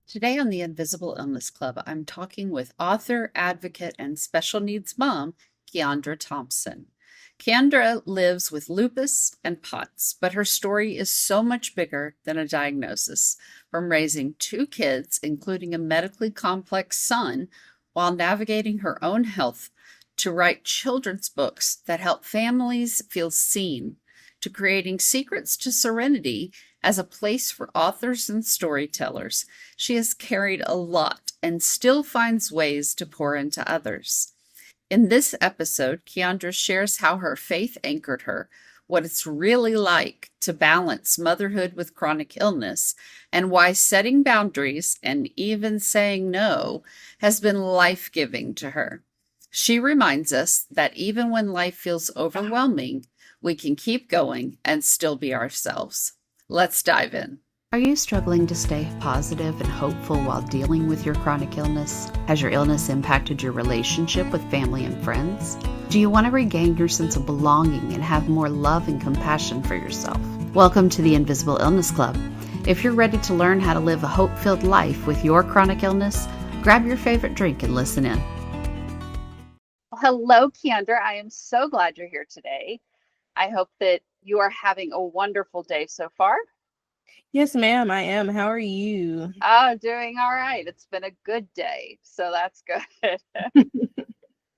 Today on the Invisible Illness Club, I'm talking with author, advocate, and special needs mom, Keyundra Thompson. Keyundra lives with lupus and POTS, but her story is so much bigger than a diagnosis. From raising two kids, including a medically complex son, while navigating her own health, to write children's books that help families feel seen, to creating Secrets to Serenity as a place for authors and storytellers. She has carried a lot and still finds ways to pour into others. In this episode, Keyundra shares how her faith anchored her, what it's really like to balance motherhood with chronic illness, and why setting boundaries and even saying no has been life giving to her. She reminds us that even when life feels overwhelming, we can keep going and still be ourselves. Let's dive in. Are you struggling to stay positive and hopeful while dealing with your chronic illness? Has your illness impacted your relationship with family and friends? Do you want to regain your sense of belonging and have more love and compassion for yourself? Welcome to the Invisible Illness Club. If you're ready to learn how to live a hope-filled life with your chronic illness, grab your favorite drink and listen in. Hello, Keyundra. I am so glad you're here today. I hope that you are having a wonderful day so far. Yes, ma'am, I am. How are you? Oh, doing all right. It's been a good day, so that's good.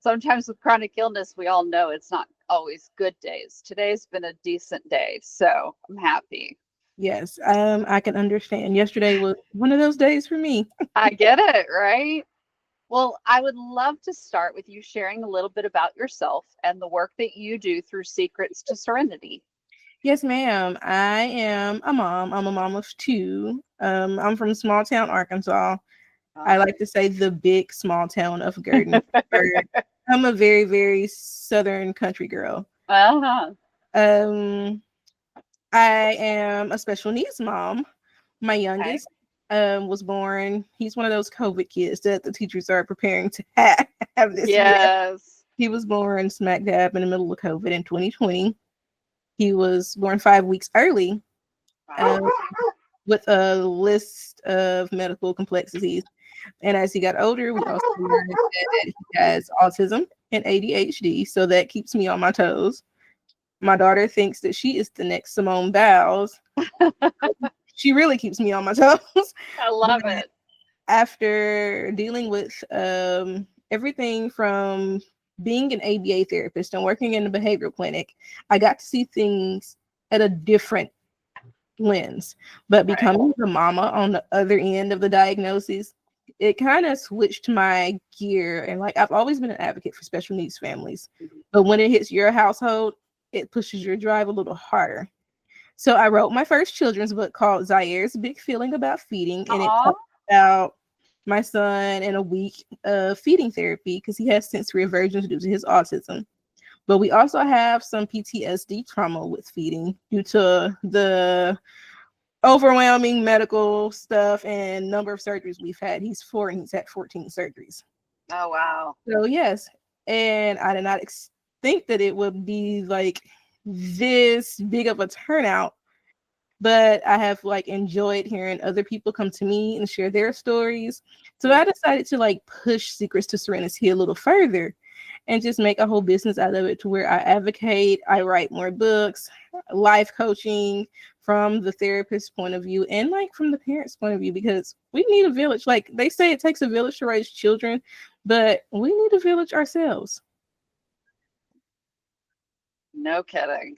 Sometimes with chronic illness, we all know it's not always good days. Today's been a decent day, so I'm happy. Yes, I can understand. Yesterday was one of those days for me. I get it, right? Well, I would love to start with you sharing a little bit about yourself and the work that you do through Secrets to Serenity. Yes, ma'am. I am a mom. I'm a mom of two. I'm from small town Arkansas. I Uh, like to say the big small town of Gurdon. I'm a very, very southern country girl. uh-huh. Um, I am a special needs mom. My Okay. youngest was born. He's one of those COVID kids that the teachers are preparing to have this year. Yes. He was born smack dab in the middle of COVID in 2020. He was born 5 weeks early Wow. um, with a list of medical complexities. And as he got older, we also learned that he has autism and ADHD. So that keeps me on my toes. My daughter thinks that she is the next Simone Biles. She really keeps me on my toes. I But love it. after dealing with everything from being an ABA therapist and working in a behavioral clinic, I got to see things at a different lens. But Right. becoming the mama on the other end of the diagnosis, it kind of switched my gear. And like, I've always been an advocate for special needs families, but when it hits your household, it pushes your drive a little harder. So I wrote my first children's book called Zaire's Big Feeling About Feeding, and it Aw. talks about my son in a week of feeding therapy because he has sensory aversions due to his autism. But we also have some PTSD trauma with feeding due to the overwhelming medical stuff and number of surgeries we've had. He's 4 and he's had 14 surgeries. Oh, wow. So yes, and I did not think that it would be like this big of a turnout, but I have like enjoyed hearing other people come to me and share their stories. So I decided to like push Secrets to Serenity a little further and just make a whole business out of it to where I advocate, I write more books, life coaching from the therapist's point of view and like from the parents' point of view, because we need a village. Like they say it takes a village to raise children, but we need a village ourselves. No kidding.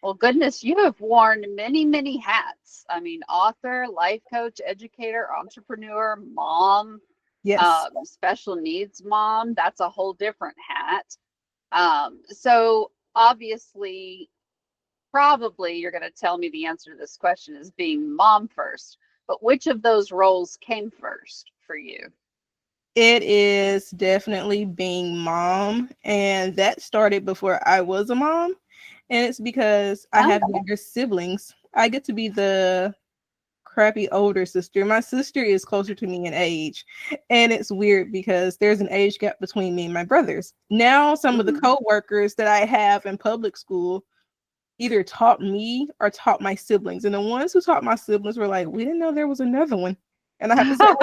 Well, goodness, you have worn many, many hats. I mean, author, life coach, educator, entrepreneur, mom, Yes. special needs mom. That's a whole different hat. So obviously, probably you're going to tell me the answer to this question is being mom first. But which of those roles came first for you? It is definitely being mom, and that started before I was a mom. And it's because I have Oh, younger siblings. I get to be the crappy older sister. My sister is closer to me in age, and it's weird because there's an age gap between me and my brothers. Now, some of the mhm. co-workers that I have in public school either taught me or taught my siblings. And the ones who taught my siblings were like, we didn't know there was another one. And I have to say,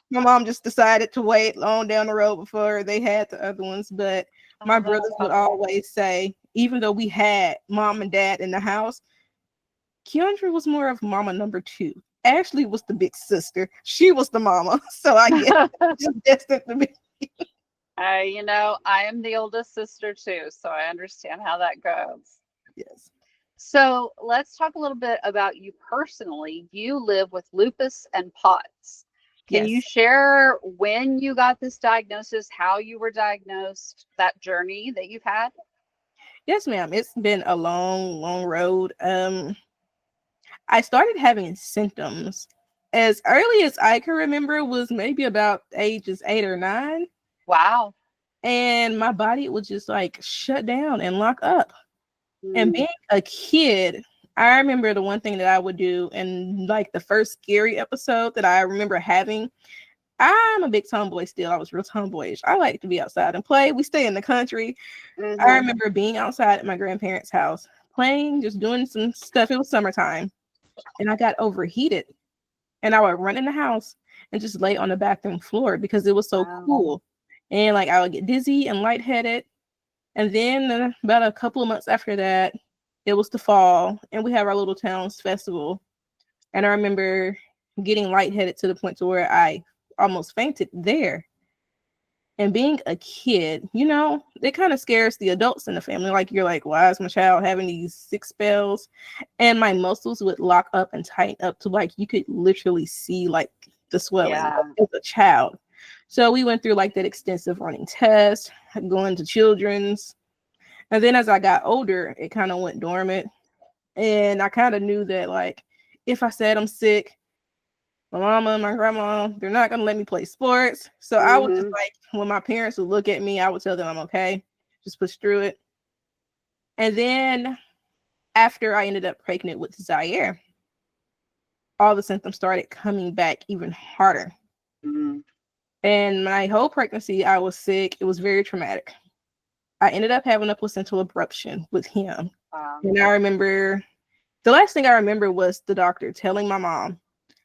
my mom just decided to wait long down the road before they had the other ones. But my brothers would always say, even though we had mom and dad in the house, Keyundra was more of mama number two. Ashley was the big sister. She was the mama. So I guess just destined to be. I am the oldest sister too, so I understand how that goes. Yes. So let's talk a little bit about you personally. You live with lupus and POTS. Can you Yes. share when you got this diagnosis, how you were diagnosed, that journey that you've had? Yes, ma'am. It's been a long, long road. I started having symptoms as early as I can remember, was maybe about ages 8 or 9. Wow. And my body would just like shut down and lock up. And being a kid, I remember the one thing that I would do, and like the first scary episode that I remember having, I'm a big tomboy still. I was real tomboyish. I like to be outside and play. We stay in the country. I remember being outside at my grandparents' house, playing, just doing some stuff. It was summertime. And I got overheated. And I would run in the house and just lay on the bathroom floor because it was so cool. And like I would get dizzy and lightheaded. And then about a couple of months after that, it was the fall, and we have our little town's festival. And I remember getting lightheaded to the point to where I almost fainted there. And being a kid, it kind of scares the adults in the family. Like, you're like, why is my child having these sick spells? And my muscles would lock up and tighten up to like you could literally see like the swelling as a child. So we went through like that extensive running test, going to children's. And then as I got older, it kind of went dormant. And I kind of knew that like, if I said I'm sick, my mama and my grandma, they're not going to let me play sports. So I would just like, when my parents would look at me, I would tell them I'm okay. Just push through it. And then after I ended up pregnant with Zaire, all the symptoms started coming back even harder. And my whole pregnancy, I was sick. It was very traumatic. I ended up having a placental abruption with him. And I remember, the last thing I remember was the doctor telling my mom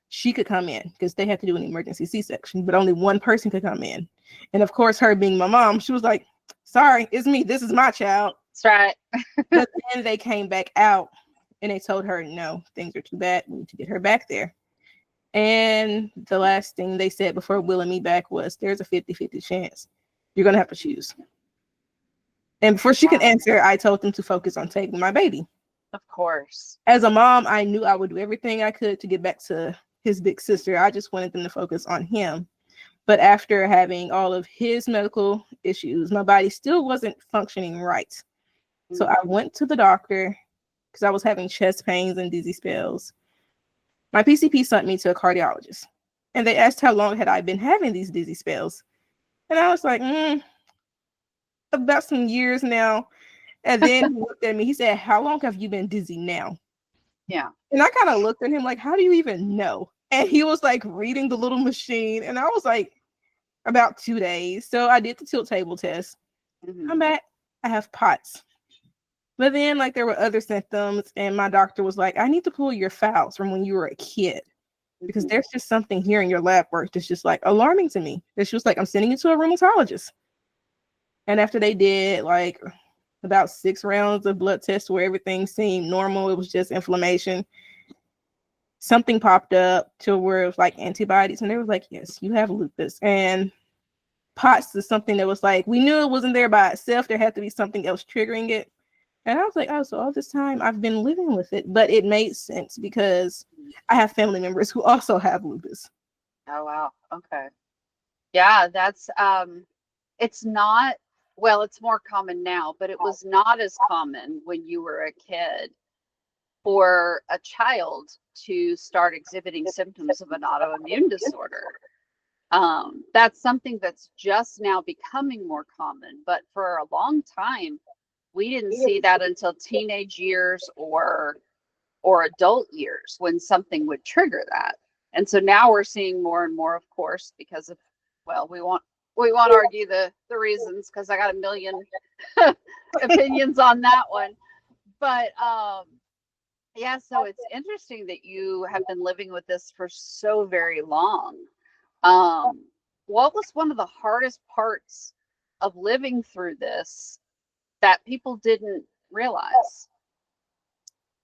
she could come in because they had to do an emergency C-section, but only one person could come in. And of course, her being my mom, she was like, sorry, it's me. This is my child. That's right. But then they came back out and they told her, no, things are too bad. We need to get her back there. And the last thing they said before wheeling me back was, there's a 50-50 chance. You're going to have to choose. And before she could answer, I told them to focus on taking my baby. Of course. As a mom, I knew I would do everything I could to get back to his big sister. I just wanted them to focus on him. But after having all of his medical issues, my body still wasn't functioning right. So I went to the doctor because I was having chest pains and dizzy spells. My PCP sent me to a cardiologist, and they asked how long had I been having these dizzy spells. And I was like, about some years now. And then he looked at me, he said, how long have you been dizzy now? Yeah. And I kind of looked at him like, how do you even know? And he was like reading the little machine. And I was like, about 2 days. So I did the tilt table test. Come back, I have POTS. But then like there were other symptoms, and my doctor was like, I need to pull your files from when you were a kid, because there's just something here in your lab work that's just like alarming to me. And she was like, I'm sending you to a rheumatologist. And after they did like about 6 rounds of blood tests where everything seemed normal, it was just inflammation, something popped up to where it was like antibodies, and they were like, yes, you have lupus. And POTS is something that was like, we knew it wasn't there by itself. There had to be something else triggering it. And I was like, oh, so all this time I've been living with it. But it made sense because I have family members who also have lupus. Oh, wow. Okay. Yeah, that's, it's not, well, it's more common now, but it was not as common when you were a kid for a child to start exhibiting symptoms of an autoimmune disorder. That's something that's just now becoming more common, but for a long time, we didn't see that until teenage years or adult years when something would trigger that. And so now we're seeing more and more, of course, because of, well, we won't argue the reasons, because I got a million opinions on that one. But yeah, so it's interesting that you have been living with this for so very long. Um, what was one of the hardest parts of living through this that people didn't realize?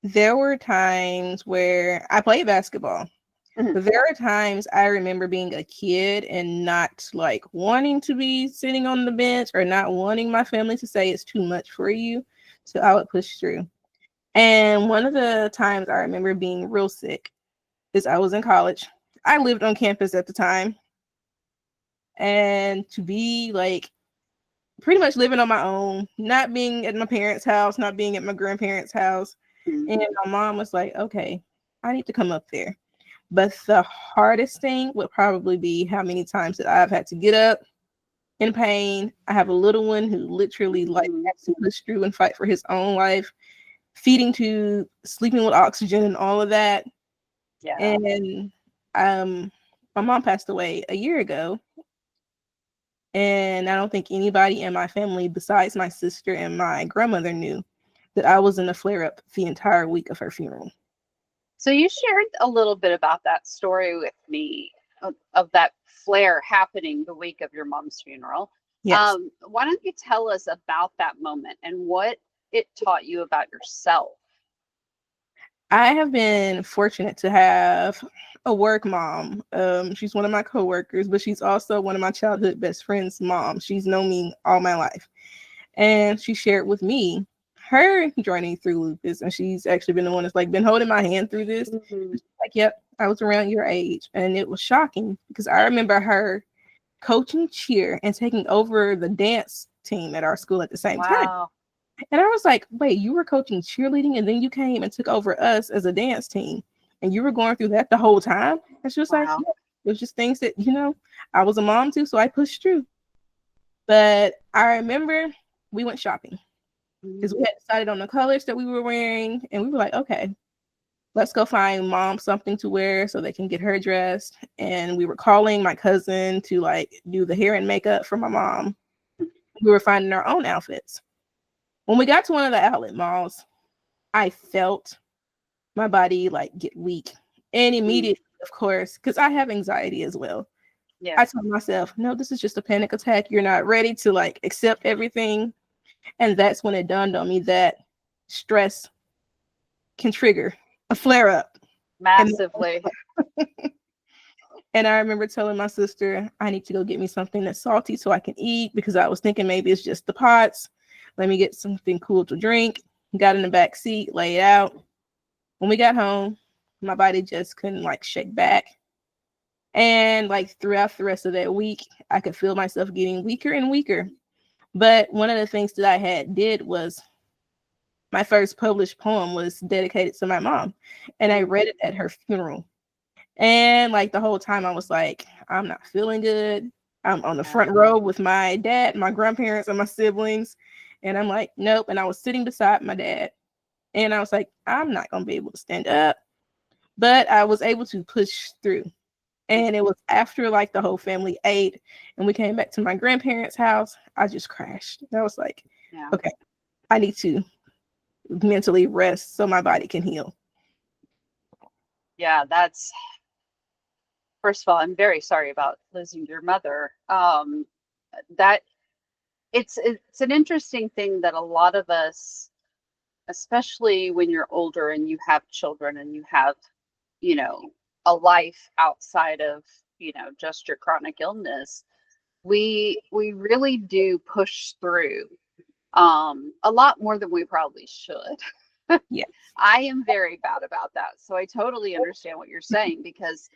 There were times where I played basketball. Mhm. But there are times I remember being a kid and not like wanting to be sitting on the bench or not wanting my family to say it's too much for you. So I would push through. And one of the times I remember being real sick is I was in college. I lived on campus at the time. And to be like pretty much living on my own, not being at my parents' house, not being at my grandparents' house. And my mom was like, okay, I need to come up there. But the hardest thing would probably be how many times that I've had to get up in pain. I have a little one who literally like has to push through and fight for his own life, feeding tube, sleeping with oxygen and all of that. Yeah. And my mom passed away a year ago. And I don't think anybody in my family besides my sister and my grandmother knew that I was in a flare up the entire week of her funeral. So you shared a little bit about that story with me of that flare happening the week of your mom's funeral. Yes. Why don't you tell us about that moment and what it taught you about yourself? I have been fortunate to have a work mom. She's one of my coworkers, but she's also one of my childhood best friends' mom. She's known me all my life. And she shared with me her journey through lupus. And she's actually been the one that's like been holding my hand through this. Like, yep, I was around your age. And it was shocking because I remember her coaching cheer and taking over the dance team at our school at the same time. Wow. And I was like, wait, you were coaching cheerleading and then you came and took over us as a dance team and you were going through that the whole time? And she was like, Wow. yeah, it was just things that, I was a mom too, so I pushed through. But I remember we went shopping because we had decided on the colors that we were wearing. And we were like, okay, let's go find mom something to wear so they can get her dressed. And we were calling my cousin to like do the hair and makeup for my mom. We were finding our own outfits. When we got to one of the outlet malls, I felt my body like get weak. And immediately, of course, because I have anxiety as well. Yeah. I told myself, no, this is just a panic attack. You're not ready to like accept everything. And that's when it dawned on me that stress can trigger a flare up. Massively. And I remember telling my sister, I need to go get me something that's salty so I can eat because I was thinking maybe it's just the pots. Let me get something cool to drink. Got in the back seat, laid out. When we got home, my body just couldn't like shake back. And like throughout the rest of that week, I could feel myself getting weaker and weaker. But one of the things that I had did was my first published poem was dedicated to my mom. And I read it at her funeral. And like the whole time I was like, I'm not feeling good. I'm on the front row with my dad, my grandparents, and my siblings. And I'm like, nope. And I was sitting beside my dad. And I was like, I'm not going to be able to stand up. But I was able to push through. And it was after like the whole family ate and we came back to my grandparents' house, I just crashed. And I was like, okay, I need to mentally rest so my body can heal. Yeah, that's first of all, I'm very sorry about losing your mother. That it's an interesting thing that a lot of us, especially when you're older and you have children and you have, you know, a life outside of, just your chronic illness, we really do push through a lot more than we probably should. Yeah. I am very bad about that. So I totally understand what you're saying because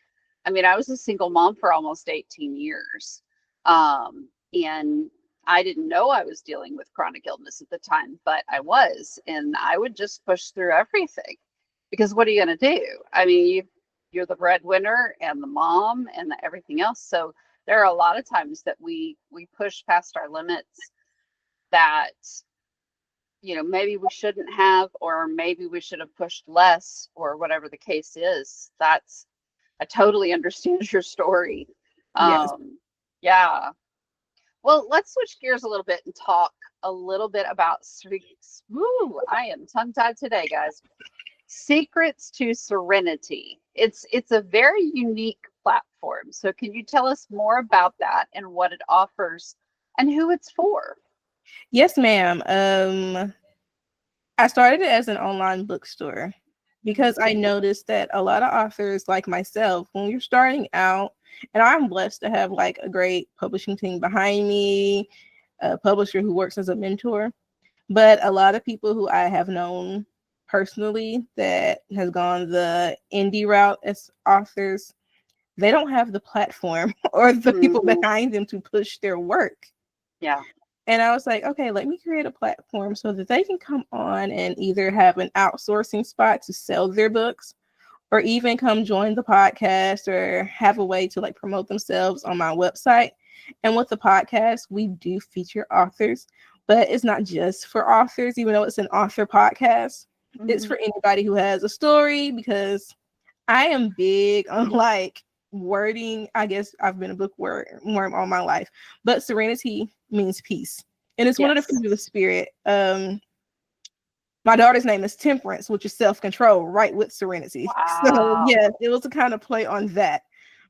I mean, I was a single mom for almost 18 years. And I didn't know I was dealing with chronic illness at the time, but I was. And I would just push through everything because what are you going to do? I mean, you're the breadwinner and the mom and everything else. So there are a lot of times that we push past our limits that maybe we shouldn't have, or maybe we should have pushed less, or whatever the case is. I totally understand your story. Yes. Yeah. Well, let's switch gears a little bit and talk a little bit about woo, I am tongue-tied today, guys. Secrets to Serenity. It's a very unique platform. So can you tell us more about that and what it offers and who it's for? Yes, ma'am. I started it as an online bookstore because I noticed that a lot of authors like myself, when you're starting out, and I'm blessed to have like a great publishing team behind me, a publisher who works as a mentor, but a lot of people who I have known personally that has gone the indie route as authors, they don't have the platform or the people behind them to push their work. Yeah. And I was like, okay, let me create a platform so that they can come on and either have an outsourcing spot to sell their books or even come join the podcast or have a way to like promote themselves on my website. And with the podcast, we do feature authors, but it's not just for authors, even though it's an author podcast. It's for anybody who has a story, because I am big on like wording. I guess I've been a bookworm all my life, but serenity means peace, and it's one of the fruits of the spirit. My daughter's name is Temperance, which is self-control, right with serenity. Wow. So yeah, it was a kind of play on that.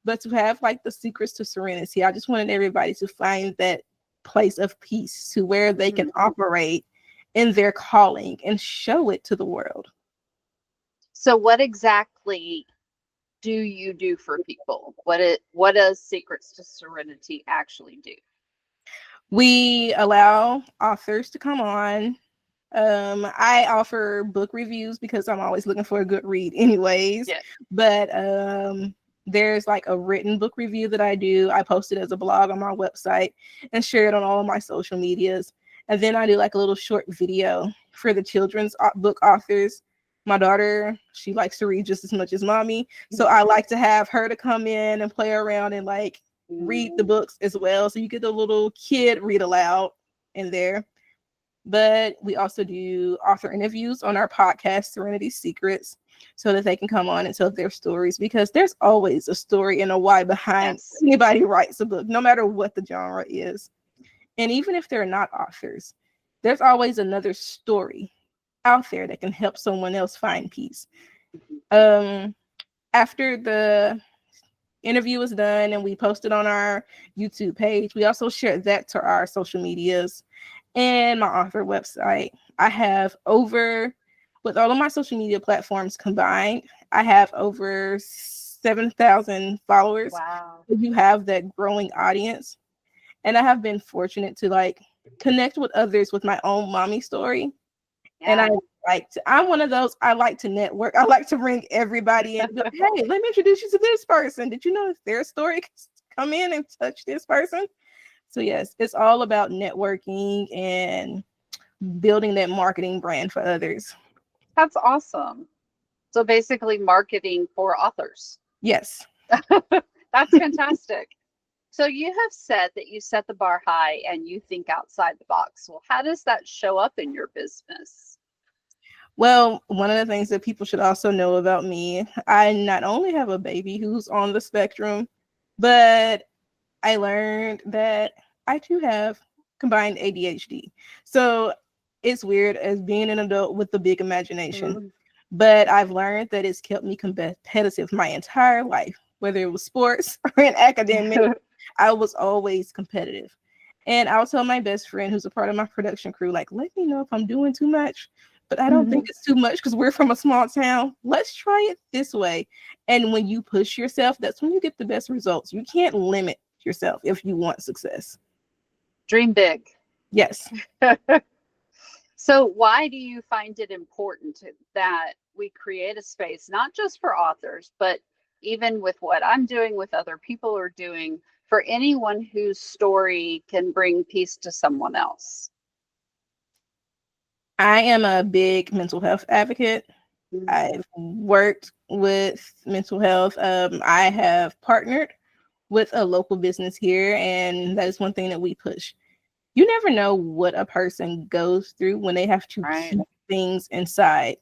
But to have like the secrets to serenity, I just wanted everybody to find that place of peace to where they can operate in their calling and show it to the world. So what exactly do you do for people? What does Secrets to Serenity actually do? We allow authors to come on. I offer book reviews because I'm always looking for a good read anyways. Yeah. But there's like a written book review that I do. I post it as a blog on my website and share it on all of my social medias. And then I do like a little short video for the children's book authors. My daughter, she likes to read just as much as mommy. So I like to have her to come in and play around and like read the books as well. So you get the little kid read aloud in there. But we also do author interviews on our podcast, Serenity Secrets, so that they can come on and tell their stories, because there's always a story and a why behind anybody writes a book, no matter what the genre is. And even if they're not authors, there's always another story out there that can help someone else find peace. After the interview was done and we posted on our YouTube page, we also shared that to our social medias and my author website. I have with all of my social media platforms combined, I have over 7,000 followers. Wow. You have that growing audience. And I have been fortunate to like connect with others with my own mommy story. Yeah. And I'm one of those, I like to network. I like to bring everybody in. Hey, let me introduce you to this person. Did you know if their story can come in and touch this person? So yes, it's all about networking and building that marketing brand for others. That's awesome. So basically marketing for authors. Yes. That's fantastic. So you have said that you set the bar high and you think outside the box. Well, how does that show up in your business? Well, one of the things that people should also know about me, I not only have a baby who's on the spectrum, but I learned that I too have combined ADHD. So it's weird as being an adult with a big imagination, but I've learned that it's kept me competitive my entire life, whether it was sports or in academic. I was always competitive. And I'll tell my best friend who's a part of my production crew, like, let me know if I'm doing too much. But I don't think it's too much because we're from a small town. Let's try it this way. And when you push yourself, that's when you get the best results. You can't limit yourself if you want success. Dream big. Yes. So why do you find it important that we create a space, not just for authors, but even with what I'm doing, with other people are doing, for anyone whose story can bring peace to someone else? I am a big mental health advocate. I've worked with mental health. I have partnered with a local business here, and that is one thing that we push. You never know what a person goes through when they have to keep things inside,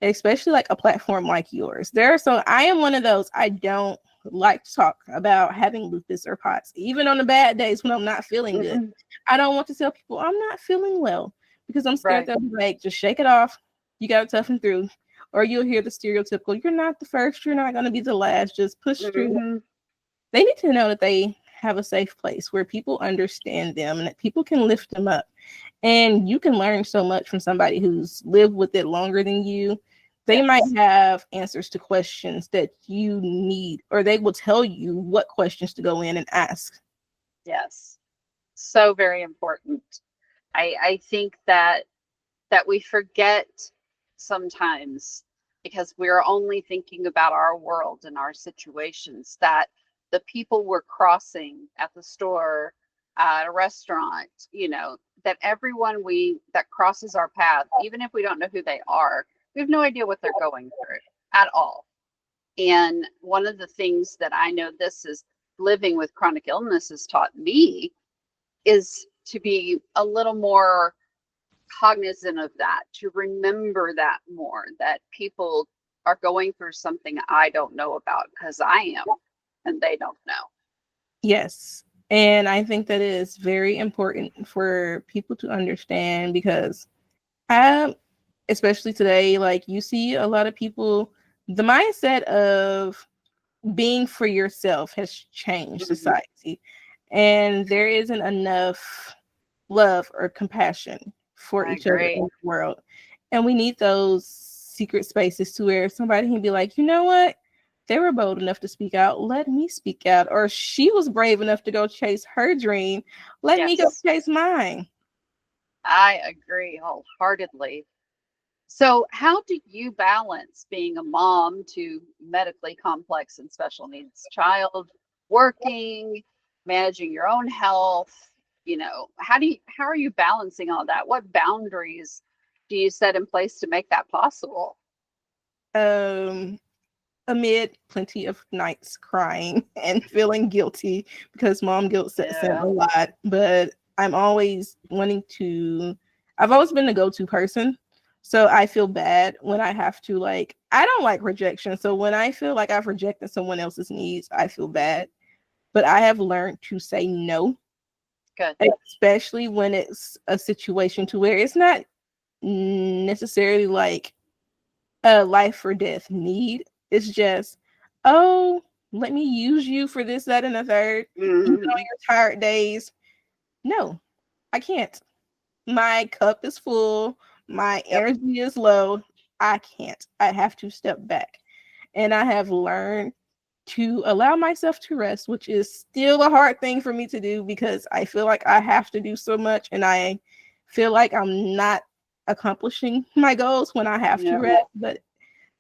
especially like a platform like yours. So I am one of those, I don't like to talk about having lupus or POTS, even on the bad days when I'm not feeling good. I don't want to tell people I'm not feeling well because I'm scared they'll be like, just shake it off. You got to toughen through. Or you'll hear the stereotypical, you're not the first, you're not going to be the last, just push through. They need to know that they have a safe place where people understand them and that people can lift them up. And you can learn so much from somebody who's lived with it longer than you. They might have answers to questions that you need, or they will tell you what questions to go in and ask. Yes. So very important. I think that we forget sometimes, because we're only thinking about our world and our situations, that the people we're crossing at the store, at a restaurant, that everyone that crosses our path, even if we don't know who they are, we have no idea what they're going through at all. And one of the things that I know this is living with chronic illness has taught me is to be a little more cognizant of that, to remember that more, that people are going through something I don't know about because I am and they don't know. Yes. And I think that is very important for people to understand, because especially today, like, you see a lot of people, the mindset of being for yourself has changed society, and there isn't enough love or compassion for each other in the world. And we need those secret spaces to where somebody can be like, you know what? They were bold enough to speak out. Let me speak out. Or she was brave enough to go chase her dream. Let me go chase mine. I agree wholeheartedly. So how do you balance being a mom to medically complex and special needs child, working, managing your own health? How are you balancing all that? What boundaries do you set in place to make that possible? Amid plenty of nights crying and feeling guilty, because mom guilt sets in a lot. But I've always been the go-to person. So I feel bad when I have to, I don't like rejection. So when I feel like I've rejected someone else's needs, I feel bad. But I have learned to say no. Good. Especially when it's a situation to where it's not necessarily like a life or death need. It's just, oh, let me use you for this, that, and the third. Even on your tired days. No, I can't. My cup is full. My energy is low. I can't. I have to step back. And I have learned to allow myself to rest, which is still a hard thing for me to do, because I feel like I have to do so much, and I feel like I'm not accomplishing my goals when I have to rest. But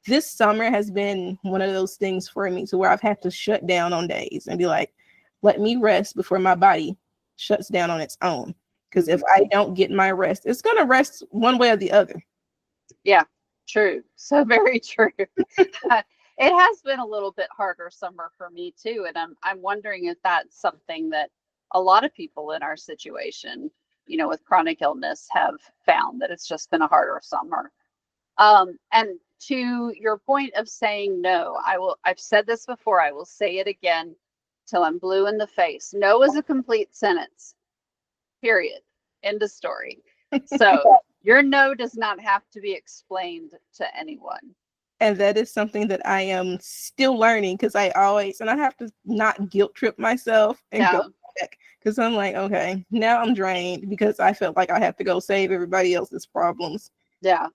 this summer has been one of those things for me to where I've had to shut down on days and be like, let me rest before my body shuts down on its own. Because if I don't get my rest, it's going to rest one way or the other. Yeah, true. So very true. It has been a little bit harder summer for me too. And I'm wondering if that's something that a lot of people in our situation, with chronic illness have found, that it's just been a harder summer. And to your point of saying no, I've said this before, I will say it again till I'm blue in the face. No is a complete sentence. Period. End of story. So your no does not have to be explained to anyone. And that is something that I am still learning, because I have to not guilt trip myself and go back, because I'm like, okay, now I'm drained because I felt like I have to go save everybody else's problems. Yeah.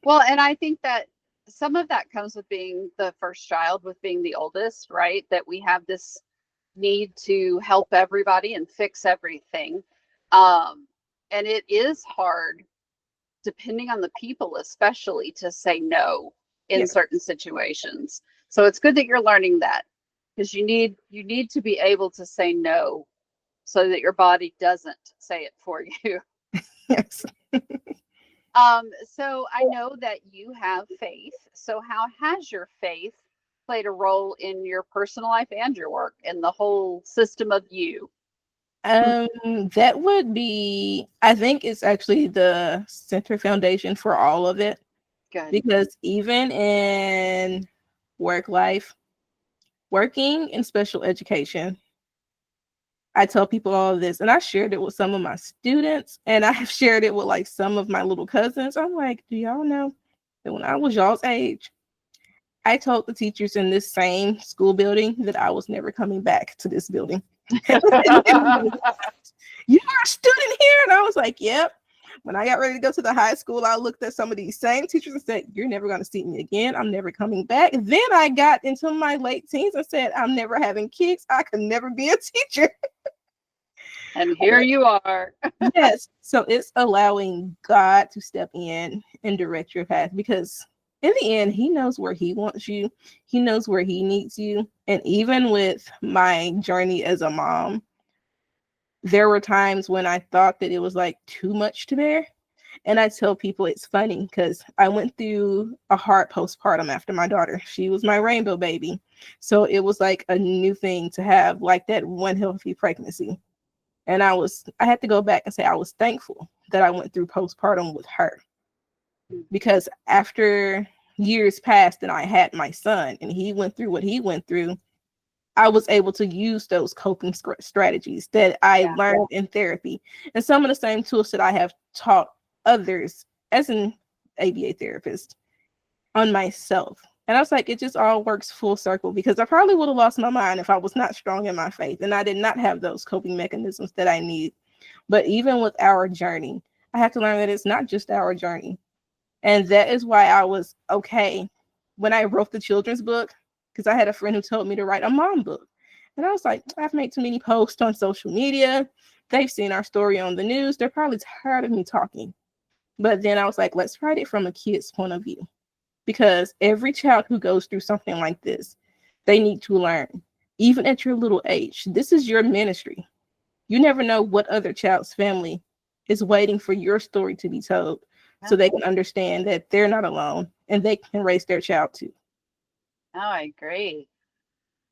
Well, and I think that some of that comes with being the first child, with being the oldest, right? That we have this need to help everybody and fix everything. And it is hard, depending on the people, especially, to say no in certain situations. So it's good that you're learning that, because you need to be able to say no so that your body doesn't say it for you. Yes. So I know that you have faith. So how has your faith played a role in your personal life and your work and the whole system of you? That would be, I think it's actually the center foundation for all of it. Good. Because even in work life, Working in special education, I tell people all of this, and I shared it with some of my students, and I have shared it with like some of my little cousins. I'm like, do y'all know that when I was y'all's age, I told the teachers in this same school building that I was never coming back to this building. You are a student here? And I was like, yep. When I got ready to go to the high school, I looked at some of these same teachers and said, you're never going to see me again. I'm never coming back. Then I got into my late teens and said, I'm never having kids. I could never be a teacher. And here you are. Yes. So it's allowing God to step in and direct your path, because in the end, he knows where he wants you. He knows where he needs you. And even with my journey as a mom, there were times when I thought that it was like too much to bear. And I tell people it's funny because I went through a hard postpartum after my daughter. She was my rainbow baby. So it was like a new thing to have like that one healthy pregnancy. And I had to go back and say I was thankful that I went through postpartum with her. Because after years passed and I had my son and he went through what he went through, I was able to use those coping strategies that I learned in therapy, and some of the same tools that I have taught others as an ABA therapist on myself. And I was like, it just all works full circle, because I probably would have lost my mind if I was not strong in my faith and I did not have those coping mechanisms that I need. But even with our journey, I have to learn that it's not just our journey. And that is why I was okay when I wrote the children's book, because I had a friend who told me to write a mom book. And I was like, I've made too many posts on social media. They've seen our story on the news. They're probably tired of me talking. But then I was like, let's write it from a kid's point of view, because every child who goes through something like this, they need to learn. Even at your little age, this is your ministry. You never know what other child's family is waiting for your story to be told, so they can understand that they're not alone and they can raise their child too. Oh, I agree.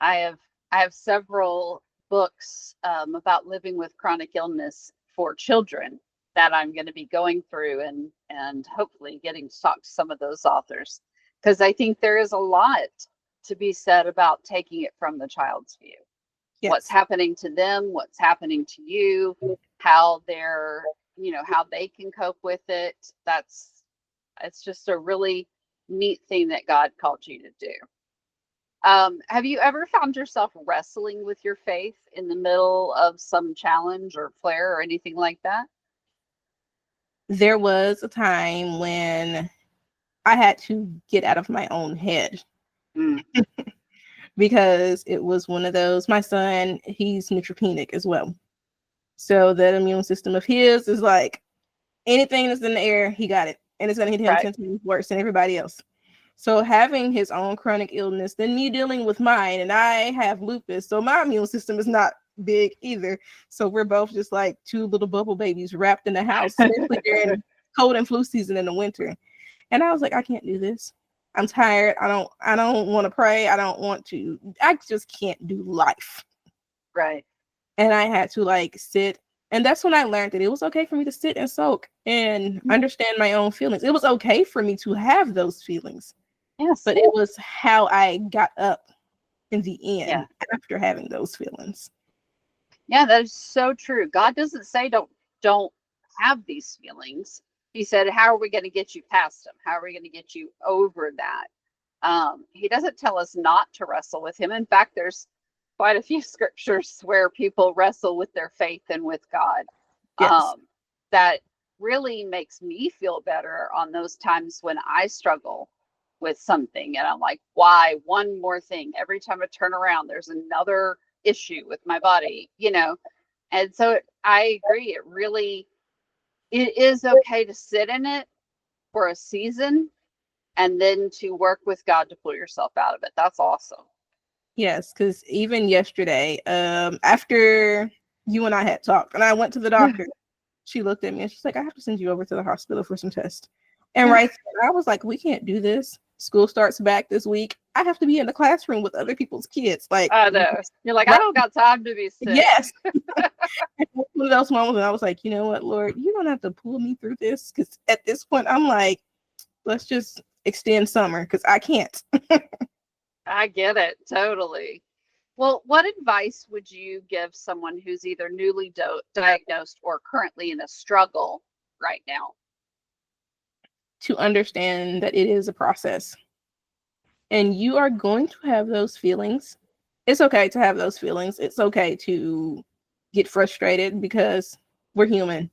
I have several books about living with chronic illness for children that I'm going to be going through and hopefully getting to talk to some of those authors, because I think there is a lot to be said about taking it from the child's view. Yes. What's happening to them, what's happening to you, how they're, how they can cope with it. It's just a really neat thing that God called you to do. Have you ever found yourself wrestling with your faith in the middle of some challenge or flare or anything like that? There was a time when I had to get out of my own head. Because it was one of those, my son, he's neutropenic as well. So that immune system of his is like, anything that's in the air, he got it. And it's going to hit him 10 times worse than everybody else. So having his own chronic illness, then me dealing with mine, and I have lupus, so my immune system is not big either. So we're both just like two little bubble babies wrapped in the house, especially during cold and flu season in the winter. And I was like, I can't do this. I'm tired. I don't want to pray. I just can't do life. Right. And I had to like sit. And that's when I learned that it was okay for me to sit and soak and understand my own feelings. It was okay for me to have those feelings. Yes. But it was how I got up in the end after having those feelings. Yeah, that is so true. God doesn't say don't have these feelings. He said, how are we going to get you past them? How are we going to get you over that? He doesn't tell us not to wrestle with him. In fact, there's quite a few scriptures where people wrestle with their faith and with God. Yes. That really makes me feel better on those times when I struggle with something. And I'm like, why? One more thing. Every time I turn around, there's another issue with my body, And so I agree. It is okay to sit in it for a season and then to work with God to pull yourself out of it. That's awesome. Yes, because even yesterday, after you and I had talked and I went to the doctor, she looked at me and she's like, I have to send you over to the hospital for some tests. And right there, I was like, we can't do this. School starts back this week. I have to be in the classroom with other people's kids. Like, I know. You're like, I don't got time to be sick. Yes. One of those moments, and I was like, you know what, Lord, you don't have to pull me through this, because at this point, I'm like, let's just extend summer, because I can't. I get it. Totally. Well, what advice would you give someone who's either newly diagnosed or currently in a struggle right now? To understand that it is a process and you are going to have those feelings. It's okay to have those feelings. It's okay to get frustrated because we're human.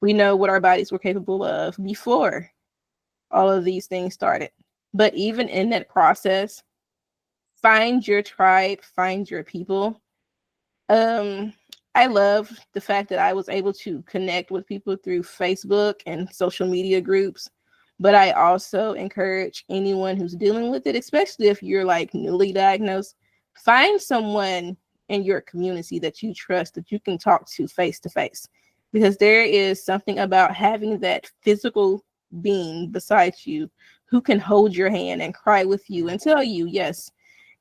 We know what our bodies were capable of before all of these things started. But even in that process, find your tribe, find your people. I love the fact that I was able to connect with people through Facebook and social media groups. But I also encourage anyone who's dealing with it, especially if you're like newly diagnosed, find someone in your community that you trust, that you can talk to face, because there is something about having that physical being beside you who can hold your hand and cry with you and tell you, yes,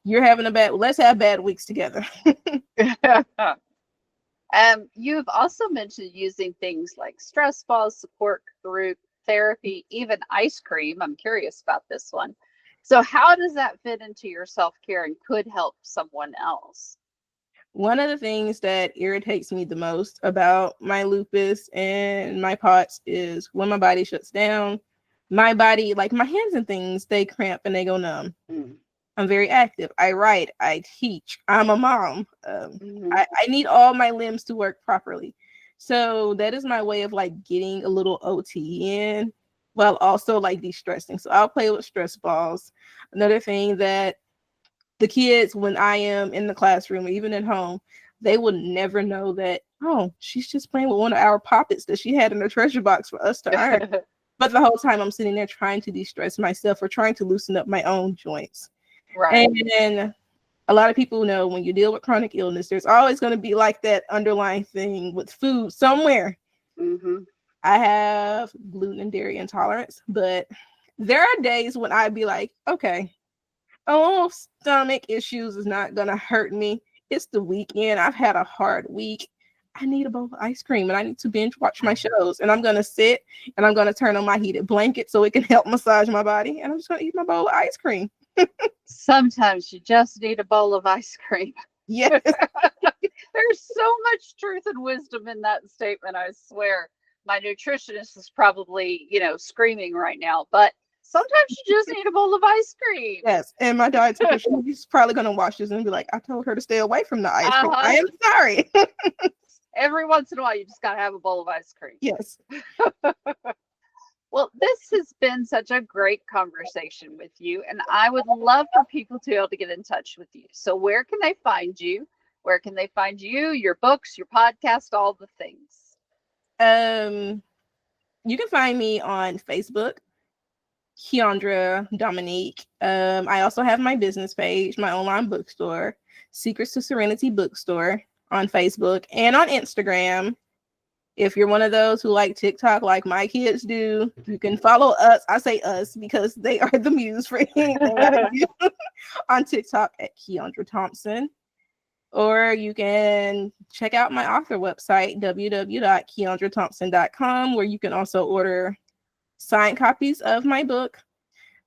you're having let's have bad weeks together. You've also mentioned using things like stress balls, support group, therapy, even ice cream. I'm curious about this one. So how does that fit into your self-care and could help someone else? One of the things that irritates me the most about my lupus and my POTS is when my body shuts down. My body, like my hands and things, they cramp and they go numb. I'm very active. I write, I teach, I'm a mom. I need all my limbs to work properly. So that is my way of like getting a little OT in while also like de-stressing. So I'll play with stress balls. Another thing that the kids, when I am in the classroom, even at home, they will never know that, oh, she's just playing with one of our poppets that she had in her treasure box for us to earn. But the whole time I'm sitting there trying to de-stress myself or trying to loosen up my own joints. Right. And a lot of people know when you deal with chronic illness, there's always going to be like that underlying thing with food somewhere. I have gluten and dairy intolerance, but there are days when I'd be like, okay, stomach issues is not going to hurt me. It's the weekend. I've had a hard week. I need a bowl of ice cream and I need to binge watch my shows. And I'm going to sit and I'm going to turn on my heated blanket so it can help massage my body. And I'm just going to eat my bowl of ice cream. Sometimes you just need a bowl of ice cream. Yes. There's so much truth and wisdom in that statement. I swear my nutritionist is probably, screaming right now, but sometimes you just need a bowl of ice cream. Yes. And my dietitian, he's probably going to watch this and be like, I told her to stay away from the ice cream. I am sorry. Every once in a while, you just got to have a bowl of ice cream. Yes. Well, this has been such a great conversation with you, and I would love for people to be able to get in touch with you. So where can they find you? Where can they find you, your books, your podcast, all the things? You can find me on Facebook, Keyundra Dominique. I also have my business page, my online bookstore, Secrets to Serenity Bookstore on Facebook and on Instagram. If you're one of those who like TikTok like my kids do, you can follow us. I say us because they are the muse for anything I do on TikTok at Keyundra Thompson. Or you can check out my author website, www.keyundrathompson.com, where you can also order signed copies of my book.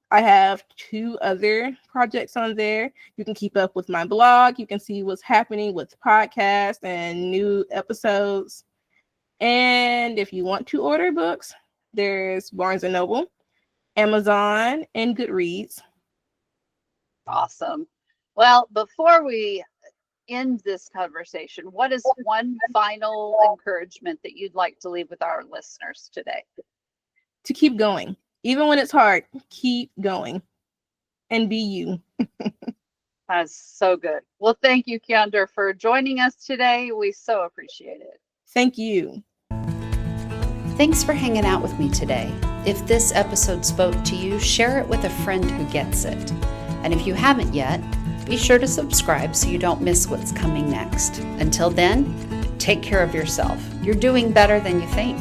I have 2 other projects on there. You can keep up with my blog. You can see what's happening with podcasts and new episodes. And if you want to order books, there's Barnes & Noble, Amazon, and Goodreads. Awesome. Well, before we end this conversation, what is one final encouragement that you'd like to leave with our listeners today? To keep going. Even when it's hard, keep going and be you. That's so good. Well, thank you, Keyundra, for joining us today. We so appreciate it. Thank you. Thanks for hanging out with me today. If this episode spoke to you, share it with a friend who gets it. And if you haven't yet, be sure to subscribe so you don't miss what's coming next. Until then, take care of yourself. You're doing better than you think.